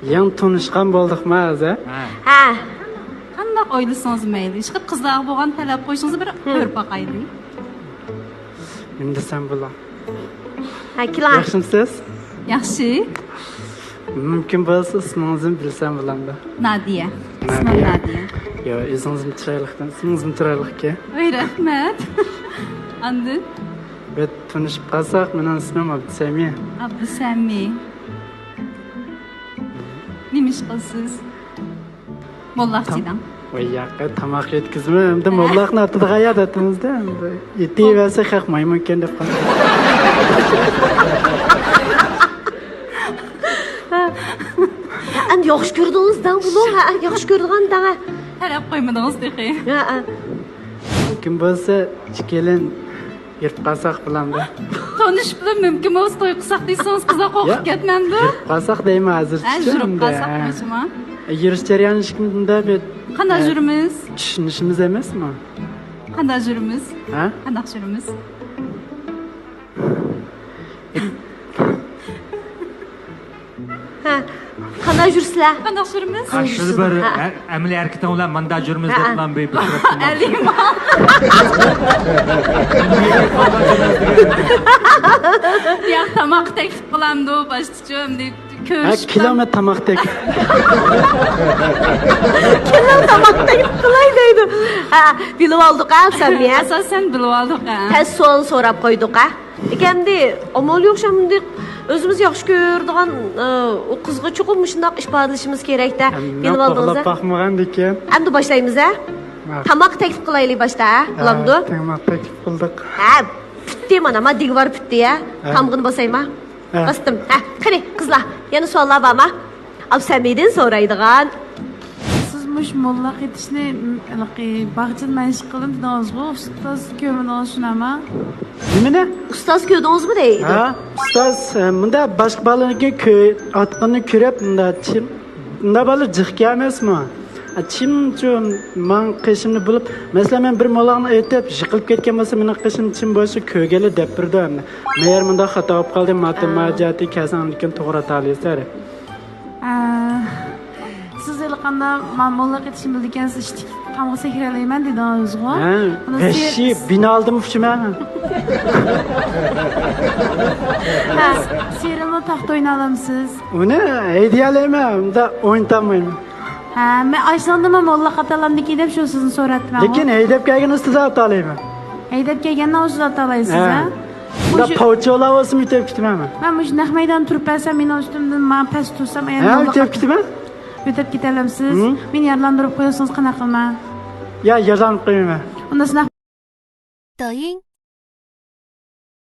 Yan tanışgan bo'ldikmi o'zi? Ha. Qandoq o'ylasangiz mayli. Chiqib qizlar bo'lgan talab qo'yishingizni bir ko'rib boqaylik. Nima desam bo'lar? Ha, kilar. Yaxshimisiz? Yaxshi. Mumkin bo'lsa ismingizni bilsam bo'lamda. Nadiya. Ismim Nadiya. Yo, o'zingizni chiroyliqdan, ismingizni chiroyliqki. Voy, rahmat. Endi Bet tanışıp qalsak, mening ismim Abdusami. Abdusami. Nima ish qilasiz? Mollaqchidan. Voy, yoqqa tomoq yetkazma, endi mollaqni otida qayerda atimizda? Yetivasa haqmay mumkin deb qoldi. Endi yaxshi ko'rdingizdan bunu, ha, yaxshi ko'rdigan-da. Talab qo'ymadingiz deqi. Ha. Mumkin bo'lsa, kelin yirib qalsak bilamda. Tanishib bilan mumkin bo'lsa to'y qilsak deysangiz qizlar qo'rqib ketmanda. Yirib qalsak deyman hozircha. Yurib qalsak qo'yishma. Yurish jarayonida bet Qanday yurimiz? tushunishimiz emasmi? Qanday yurimiz? Ha? Qanday yurimiz? Ha. Qanday yursizlar? Qanday yurimiz? Qarshi bir amaliy harakatdan ular manda jurimiz deb bilan bepul Alima. Ya tamoq taklif qilamdi u boshliqchim deb Ha, ko'rish. kilometr tomoqdek. Kimlar tamoqda qilay deydi. Ha, bilib oldik ha, Samiya. Asosan bilib oldik ha. Tez savol so'rab qo'ydik ha. Endi amal yo'q shunday o'zimiz yaxshi ko'radigan o qizga chuqur shundoq ifodalashimiz kerak-da. Bilib oldingiz. Baxmagandik. Endi boshlaymiz ha. Tamoq taklif qilaylik boshda ha. Bo'lamdi? Tamoq taklif qildik. Ha, bitti mana ma digvar bitti ya. Tamg'ini bosayma. Bastım. Ha, qani qizlar, yana savollar bormi? Absamiydan so'raydigan. Siz mush molla ketishni bag'jil mashq qilib dedingizmi? Ustoz ko'mini olishunami? Nimani? Ustoz ko'rdingizmi deydi. Ha, ustoz, bunda boshqa bolalarga otqanni ko'rib, bunda bola jiqga emasmi? Chim uchun men qishimni bilib, masalan men bir molaqni aytib, yiqilib ketgan bo'lsa, mening qishim chim bo'lsa ko'gili deb birdi. Men bunda xato bo'lib qoldim, matematik kasallikni to'g'ri ta'lislar. Siz qanday men molla ketishni bilgansiz, ishtik qamga sekralayman dedingizmi? Ha, beshi bino oldim uchman. Serimni taxt o'ynalamsiz? Uni ideyalayman, unda o'ynatamayman. Ha, men aytsandim molla qatalamniki deb shu sizni so'ratdim. Lekin haydab kelgan ustida otalayman. Haydab kelgandan o'zida otalaysiz, ha? Unda povcholar o'sib yetib ketaman. Men mush naq maydon turib bo'lsam, men ustimdan men past tursam, Ha, yetib ketaman. O'tib ketalamsiz. Meni yarlandirib qo'ysangiz qanaqa qilman? Ya, yardan qo'yaman. Unda siz 抖音、